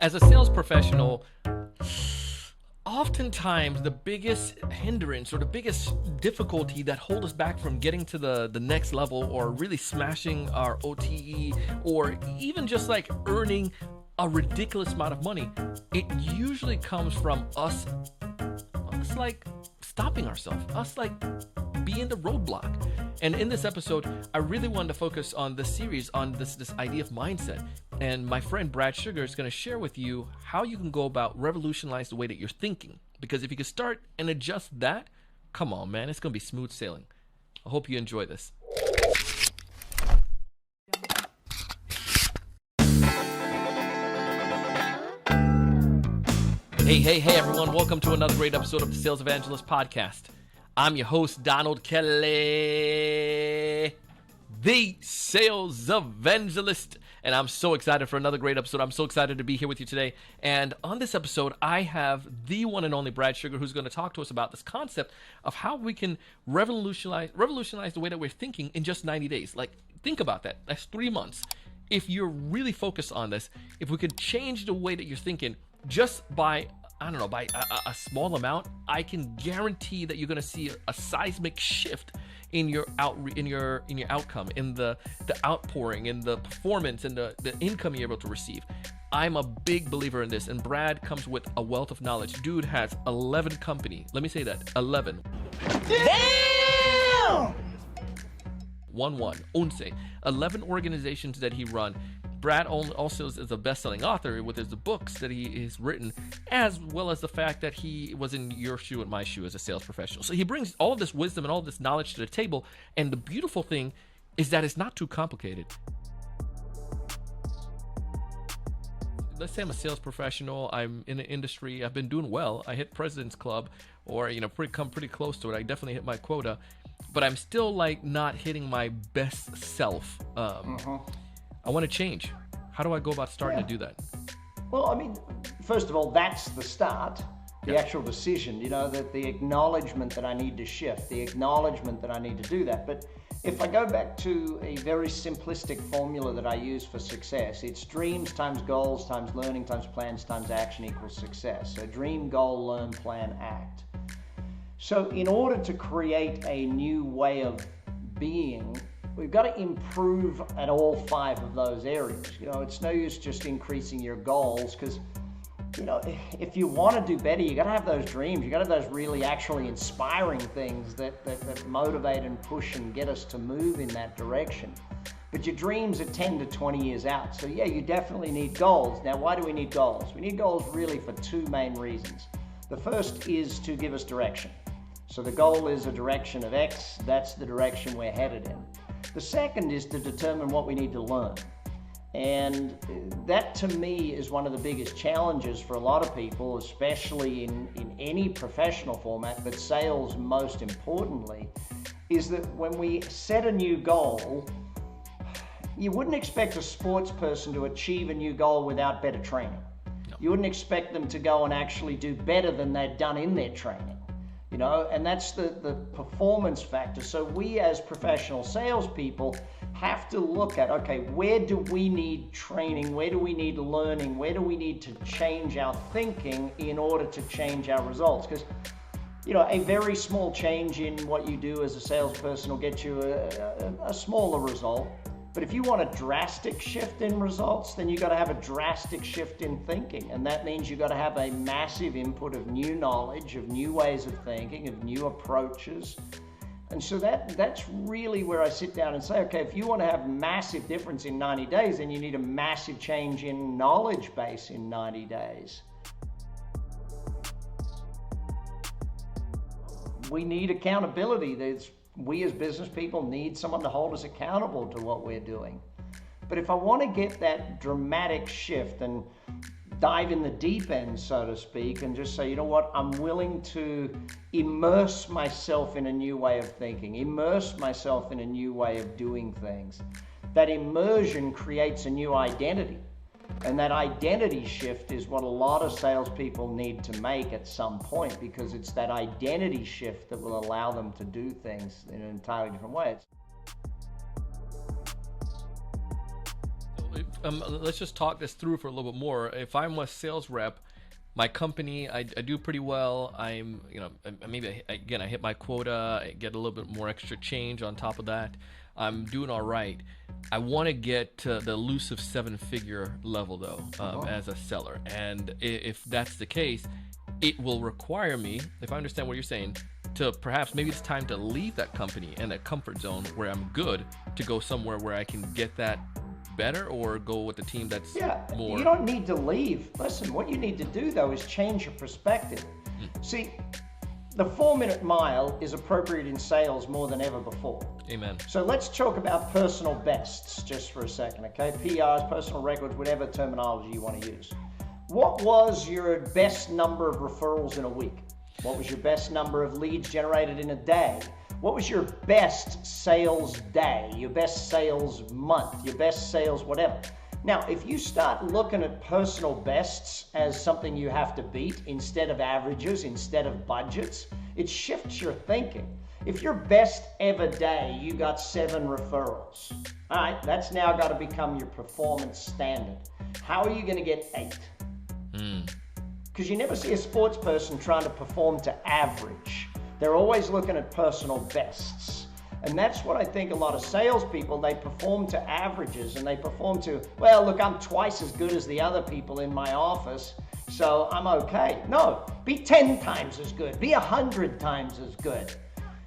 as a sales professional, oftentimes the biggest hindrance or the biggest difficulty that hold us back from getting to the next level or really smashing our OTE or even just like earning a ridiculous amount of money, it usually comes from us like stopping ourselves, us like being the roadblock. And in this episode, I really wanted to focus on this series on this idea of mindset. And my friend Brad Sugar is going to share with you how you can go about revolutionize the way that you're thinking. Because if you can start and adjust that, come on, man, it's going to be smooth sailing. I hope you enjoy this. Hey, everyone. Welcome to another great episode of the Sales Evangelist podcast. I'm your host, Donald Kelly, the Sales Evangelist, and I'm so excited for another great episode. I'm so excited to be here with you today. And on this episode, I have the one and only Brad Sugar, who's going to talk to us about this concept of how we can revolutionize the way that we're thinking in just 90 days. Like, think about that. That's 3 months. If you're really focused on this, if we could change the way that you're thinking just by a small amount, I can guarantee that you're going to see a seismic shift in your outcome, in the outpouring, in the performance, and the income you're able to receive. I'm a big believer in this, and Brad comes with a wealth of knowledge. Dude has 11 companies. Let me say that, 11. Damn! 11 organizations that he run. Brad also is a best-selling author with his books that he has written, as well as the fact that he was in your shoe and my shoe as a sales professional. So he brings all of this wisdom and all of this knowledge to the table, and the beautiful thing is that it's not too complicated. Let's say I'm a sales professional, I'm in the industry, I've been doing well, I hit President's Club, or come pretty close to it, I definitely hit my quota, but I'm still like not hitting my best self. I want to change. How do I go about starting to do that? Well, I mean, first of all, that's the start, the actual decision, that the acknowledgement that I need to shift, the acknowledgement that I need to do that. But if I go back to a very simplistic formula that I use for success, it's dreams times goals times learning times plans times action equals success. So dream, goal, learn, plan, act. So in order to create a new way of being, we've got to improve at all 5 of those areas. It's no use just increasing your goals because, if you want to do better, you got to have those dreams. You got to have those really actually inspiring things that motivate and push and get us to move in that direction. But your dreams are 10 to 20 years out. So yeah, you definitely need goals. Now, why do we need goals? We need goals really for 2 main reasons. The first is to give us direction. So the goal is a direction of X. That's the direction we're headed in. The second is to determine what we need to learn. And that to me is one of the biggest challenges for a lot of people, especially in any professional format, but sales most importantly, is that when we set a new goal, you wouldn't expect a sports person to achieve a new goal without better training. No. You wouldn't expect them to go and actually do better than they'd done in their training. And that's the performance factor. So we as professional salespeople have to look at, okay, where do we need training? Where do we need learning? Where do we need to change our thinking in order to change our results? Because, a very small change in what you do as a salesperson will get you a smaller result. But if you want a drastic shift in results, then you got to have a drastic shift in thinking. And that means you got to have a massive input of new knowledge, of new ways of thinking, of new approaches. And so that's really where I sit down and say, okay, if you want to have massive difference in 90 days, then you need a massive change in knowledge base in 90 days. We need accountability. We as business people need someone to hold us accountable to what we're doing. But if I want to get that dramatic shift and dive in the deep end, so to speak, and just say, I'm willing to immerse myself in a new way of thinking, immerse myself in a new way of doing things. That immersion creates a new identity. And that identity shift is what a lot of salespeople need to make at some point, because it's that identity shift that will allow them to do things in an entirely different way. Let's just talk this through for a little bit more. If I'm a sales rep, my company, I do pretty well. I'm, maybe I hit my quota. I get a little bit more extra change on top of that. I'm doing all right. I want to get to the elusive 7-figure level though, as a seller. And if that's the case, it will require me, if I understand what you're saying, to perhaps maybe it's time to leave that company and that comfort zone where I'm good to go somewhere where I can get that better, or go with the team that's more. You don't need to leave. Listen, what you need to do though is change your perspective. See, the 4-minute mile is appropriate in sales more than ever before. Amen. So let's talk about personal bests just for a second, okay? PRs, personal records, whatever terminology you want to use. What was your best number of referrals in a week? What was your best number of leads generated in a day? What was your best sales day, your best sales month, your best sales whatever? Now, if you start looking at personal bests as something you have to beat instead of averages, instead of budgets, it shifts your thinking. If your best ever day, you got 7 referrals, all right, that's now got to become your performance standard. How are you going to get 8? Because you never see a sports person trying to perform to average. They're always looking at personal bests. And that's what I think a lot of salespeople, they perform to averages, and they perform to, well, look, I'm twice as good as the other people in my office, so I'm okay. No, be 10 times as good, be 100 times as good.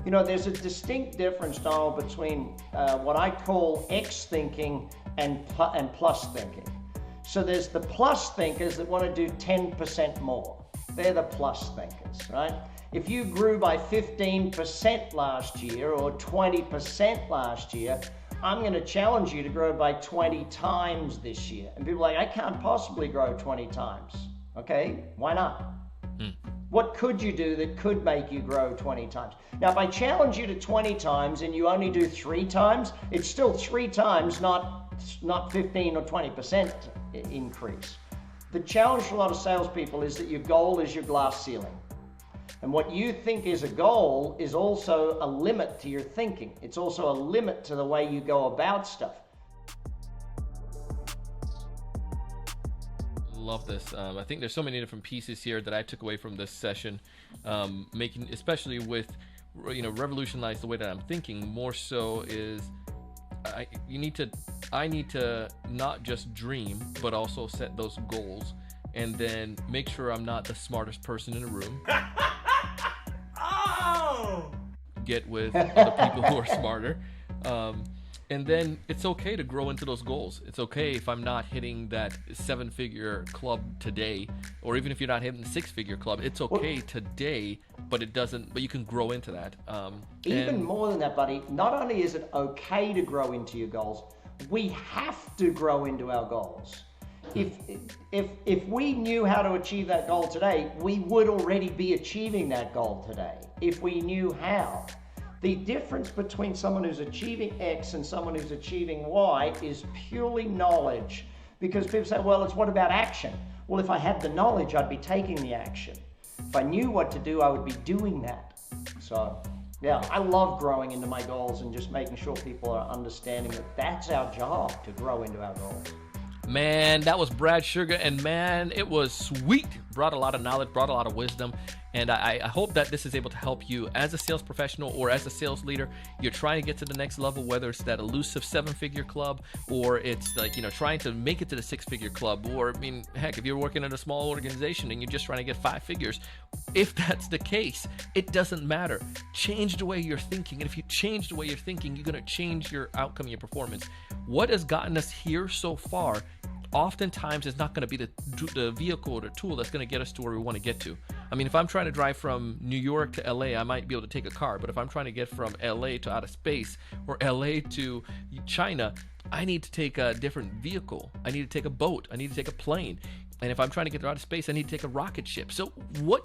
You know, there's a distinct difference, Donald, between what I call X thinking and plus thinking. So there's the plus thinkers that want to do 10% more. They're the plus thinkers, right? If you grew by 15% last year or 20% last year, I'm going to challenge you to grow by 20 times this year. And people are like, I can't possibly grow 20 times. Okay, why not? What could you do that could make you grow 20 times? Now, if I challenge you to 20 times and you only do 3 times, it's still 3 times, not 15 or 20% increase. The challenge for a lot of salespeople is that your goal is your glass ceiling. And what you think is a goal is also a limit to your thinking. It's also a limit to the way you go about stuff. Love this. I think there's so many different pieces here that I took away from this session, making, especially with, revolutionize the way that I'm thinking. More so is I need to not just dream, but also set those goals, and then make sure I'm not the smartest person in the room. Get with other people who are smarter. And then it's okay to grow into those goals. It's okay if I'm not hitting that 7-figure club today, or even if you're not hitting the 6-figure club, it's okay today, but you can grow into that. Even more than that, buddy, not only is it okay to grow into your goals, we have to grow into our goals. If we knew how to achieve that goal today, we would already be achieving that goal today, if we knew how. The difference between someone who's achieving X and someone who's achieving Y is purely knowledge. Because people say, well, what about action? Well, if I had the knowledge, I'd be taking the action. If I knew what to do, I would be doing that. So, yeah, I love growing into my goals and just making sure people are understanding that that's our job, to grow into our goals. Man, that was Brad Sugar, and man, it was sweet. Brought a lot of knowledge, brought a lot of wisdom, and I hope that this is able to help you as a sales professional or as a sales leader. You're trying to get to the next level, whether it's that elusive 7-figure club, or it's like, trying to make it to the 6-figure club, or heck, if you're working at a small organization and you're just trying to get 5 figures. If that's the case, it doesn't matter. Change the way you're thinking, and if you change the way you're thinking, you're going to change your outcome, your performance. What has gotten us here so far oftentimes is not going to be the vehicle or the tool that's going to get us to where we want to get to. If I'm trying to drive from New York to LA, I might be able to take a car, but if I'm trying to get from LA to outer space, or LA to China, I need to take a different vehicle. I need to take a boat. I need to take a plane. And if I'm trying to get to outer space, I need to take a rocket ship. So where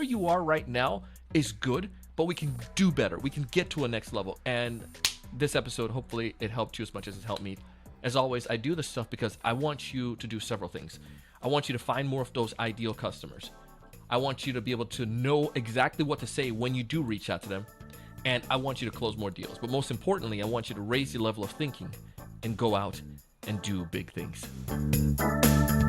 you are right now is good, but we can do better. We can get to a next level. And this episode, hopefully it helped you as much as it helped me. As always, I do this stuff because I want you to do several things. I want you to find more of those ideal customers. I want you to be able to know exactly what to say when you do reach out to them. And I want you to close more deals. But most importantly, I want you to raise your level of thinking and go out and do big things.